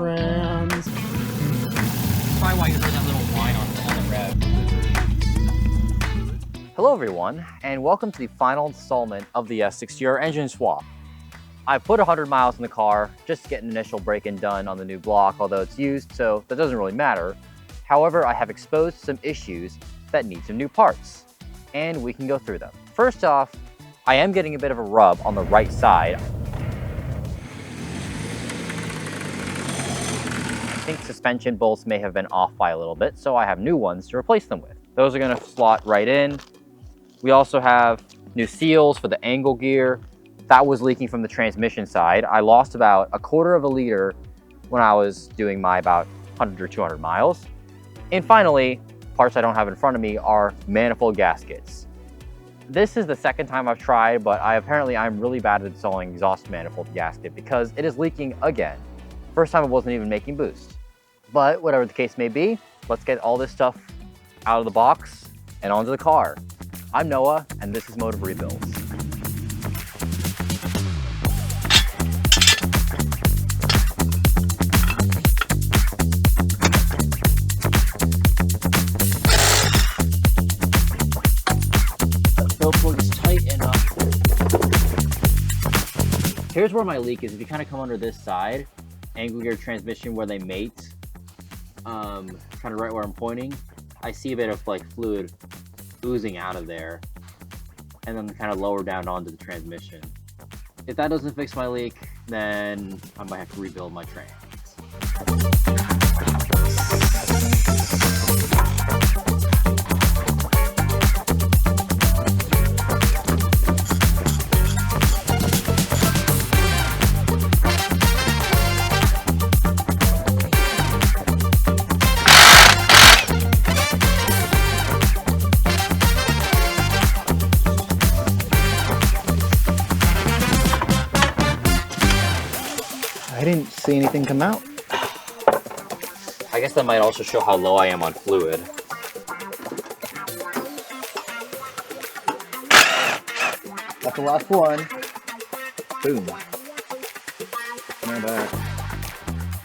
trans. Probably why you heard that little whine on the rev. Hello everyone, and welcome to the final installment of the S60R engine swap. I put 100 miles in the car just to get an initial break-in done on the new block, although it's used, so that doesn't really matter. However, I have exposed some issues that need some new parts, and we can go through them. First off, I am getting a bit of a rub on the right side. I think suspension bolts may have been off by a little bit, so I have new ones to replace them with. Those are going to slot right in. We also have new seals for the angle gear. That was leaking from the transmission side. I lost about 1/4 of a liter when I was doing my about 100 or 200 miles. And finally, parts I don't have in front of me are manifold gaskets. This is the second time I've tried, but I'm really bad at installing exhaust manifold gasket because it is leaking again. First time it wasn't even making boost. But whatever the case may be, let's get all this stuff out of the box and onto the car. I'm Noah, and this is Motive Rebuilds. Here's where my leak is. If you kind of come under this side, angle gear transmission where they mate, kind of right where I'm pointing, I see a bit of like fluid oozing out of there, and then kind of lower down onto the transmission. If that doesn't fix my leak, then I might have to rebuild my trans. I didn't see anything come out. I guess that might also show how low I am on fluid. That's the last one. Boom. Now back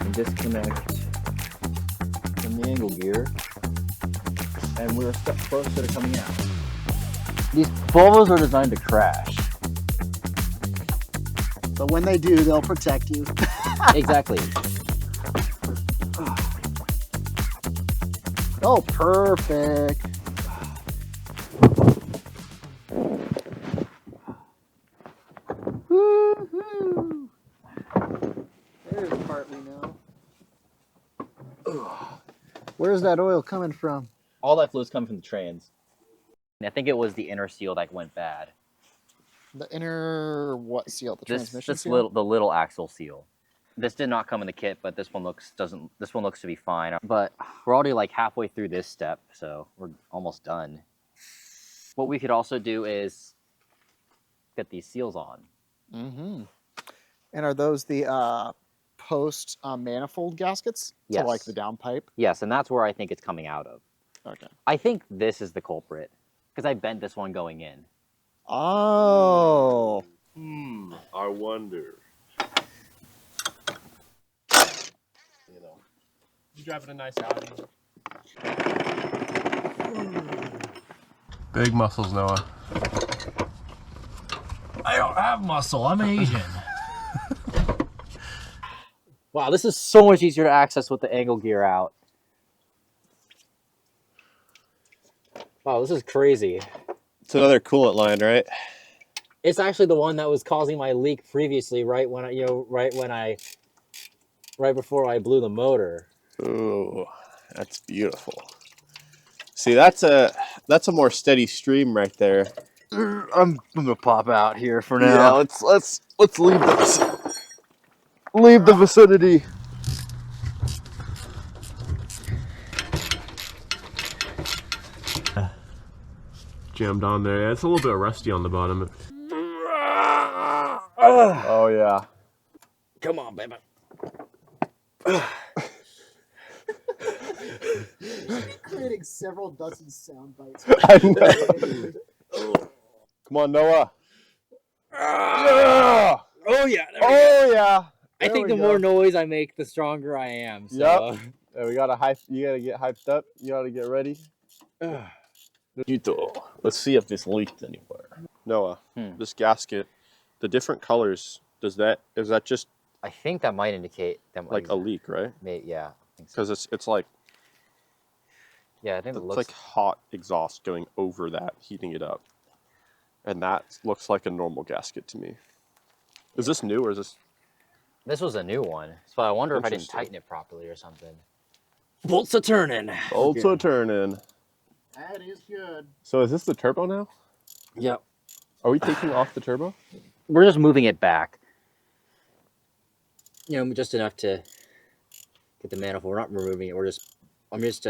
and disconnect from the angle gear, and we're a step closer to coming out. These Volvos are designed to crash. But when they do, they'll protect you. Exactly. Oh, perfect. Woo-hoo. There's the part we know. Where's that oil coming from? All that fluid's coming from the trans. I think it was the inner seal that went bad. The inner what seal? The transmission seal? The little axle seal. This did not come in the kit, but this one looks to be fine. But we're already like halfway through this step, so we're almost done. What we could also do is get these seals on. Mm-hmm. And are those the post manifold gaskets? Yes. To like the downpipe? Yes, and that's where I think it's coming out of. Okay. I think this is the culprit because I bent this one going in. Oh. I wonder. You know, you driving a nice Audi. Big muscles, Noah. I don't have muscle. I'm Asian. Wow, this is so much easier to access with the angle gear out. Wow, this is crazy. It's another coolant line, right? It's actually the one that was causing my leak previously, right before I blew the motor. Ooh, that's beautiful. See, that's a more steady stream right there. I'm gonna pop out here for now. Yeah, let's leave this. Leave the vicinity. Jammed on there. Yeah, it's a little bit rusty on the bottom. Oh yeah. Come on, baby. Creating several dozen sound bites. I know. Come on, Noah. Yeah. Oh yeah. Oh yeah. I There think we the more go. noise I make, the stronger I am. So. Yep. We gotta hype. You gotta get hyped up. You gotta get ready. Let's see if this leaked anywhere. Noah, this gasket, the different colors. Is that just I think that might indicate that like a leak, right? yeah. I think so. Because it's like Yeah, I think it it's looks like hot exhaust going over that, heating it up, and that looks like a normal gasket to me. Is this new or is this? This was a new one, so I wonder if I didn't Interesting. tighten it properly or something. Bolts are turning. Also turning. That is good. So is this the turbo now? Yep. Are we taking off the turbo? We're just moving it back. You know, just enough to get the manifold. We're not removing it. I'm just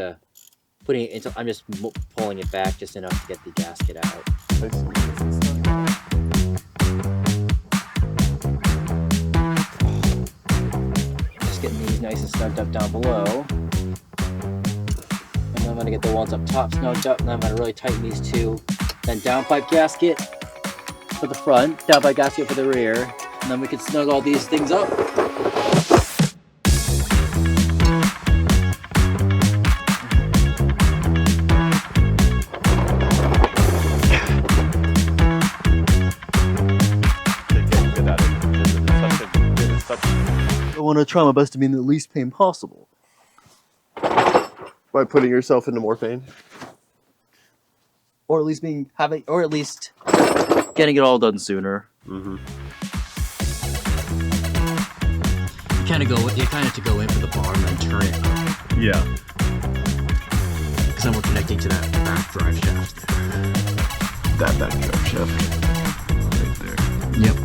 putting it into. I'm just pulling it back just enough to get the gasket out. I see. Just getting these nice and snugged up down below. And then I'm gonna get the ones up top snugged up, and I'm gonna really tighten these two. Then downpipe gasket for the front, downpipe gasket for the rear, and then we can snug all these things up. I want to try my best to be in the least pain possible. By putting yourself into more pain? Or at least getting it all done sooner. Mm-hmm. You kind of have to go in for the bar and then turn it up. Yeah. Because then we're connecting to that back drive shaft. That back drive shaft. Right there. Yep.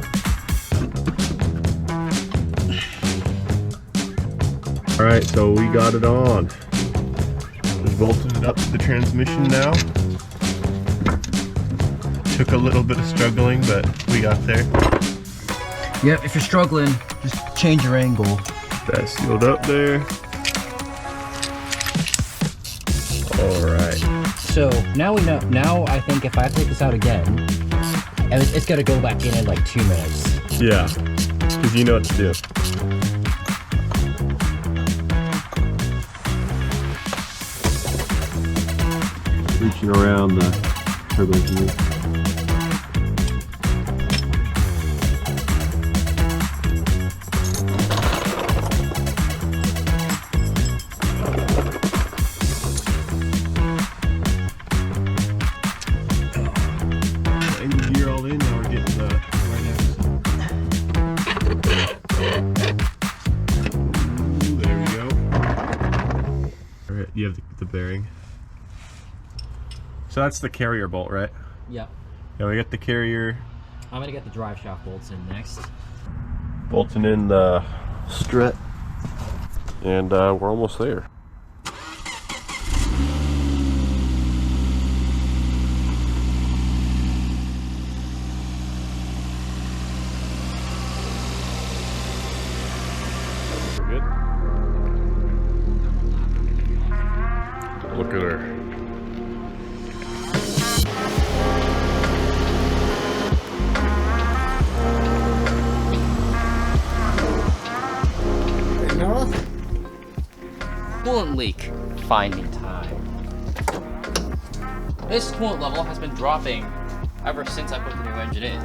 Alright, so we got it on. Just bolted it up to the transmission now. Took a little bit of struggling, but we got there. Yep, if you're struggling, just change your angle. That's sealed up there. Alright. So now we know. Now I think if I take this out again, it's got to go back in like 2 minutes. Yeah, because you know what to do. Reaching around the turbo gear. Getting the gear all in, now we're getting the right axle. Ooh, there we go. Alright, you have the bearing. So that's the carrier bolt, right? Yep. Yeah, we got the carrier. I'm gonna get the drive shaft bolts in next. Bolting in the strut. And we're almost there. We're good. Look at her. Coolant leak. Finding time. This coolant level has been dropping ever since I put the new engine in.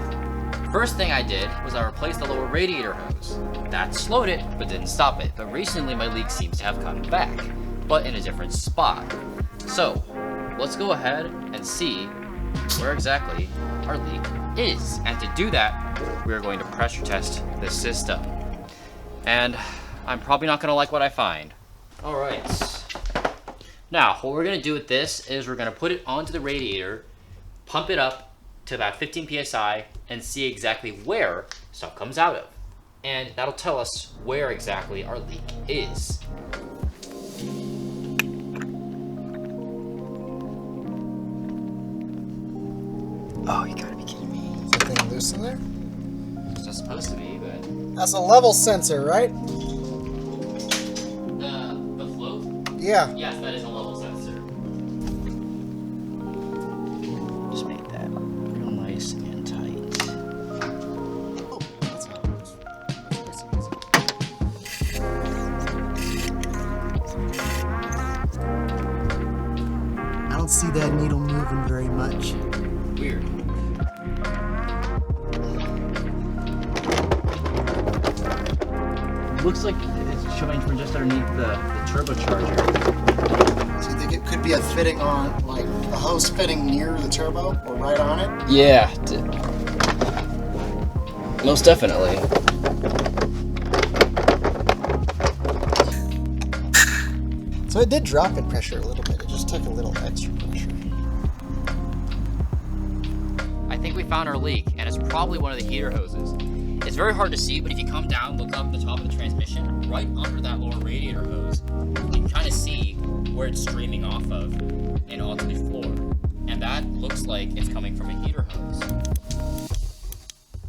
First thing I did was I replaced the lower radiator hose. That slowed it, but didn't stop it. But recently my leak seems to have come back, but in a different spot. So, let's go ahead and see where exactly our leak is. And to do that, we are going to pressure test this system. And I'm probably not gonna like what I find. All right. Now, what we're gonna do with this is we're gonna put it onto the radiator, pump it up to about 15 PSI, and see exactly where stuff comes out of. And that'll tell us where exactly our leak is. Oh, you gotta be kidding me. Is that thing loose in there? It's not supposed to be, but... That's a level sensor, right? The float? Yeah. Yes, that is a level sensor. Just make that real nice and tight. Oh, that's not loose. much. Weird. Looks like it's showing from just underneath the turbocharger. So you think it could be a fitting on, like a hose fitting near the turbo or right on it? Yeah. Most definitely. So it did drop in pressure a little bit. It just took a little extra pressure. I think we found our leak, and it's probably one of the heater hoses. It's very hard to see, but if you come down, look up the top of the transmission, right under that lower radiator hose, you can kind of see where it's streaming off of and onto the floor. And that looks like it's coming from a heater hose.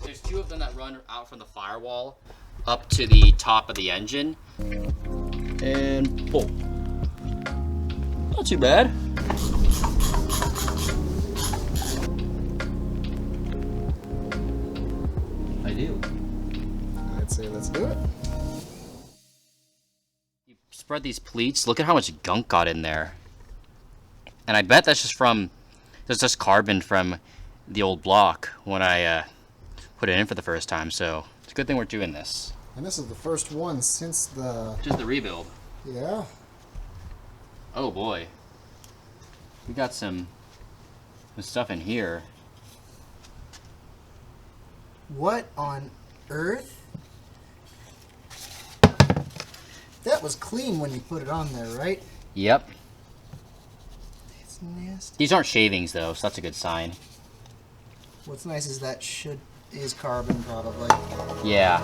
There's two of them that run out from the firewall up to the top of the engine. And pull. Not too bad. I do. I'd say let's do it. You spread these pleats, look at how much gunk got in there. And I bet that's just carbon from the old block when I put it in for the first time, so it's a good thing we're doing this. And this is the first one since the... Just the rebuild. Yeah. Oh boy. We got some stuff in here. What on earth? That was clean when you put it on there, right? Yep. It's nasty. These aren't shavings though, so that's a good sign. What's nice is that is carbon probably. Yeah.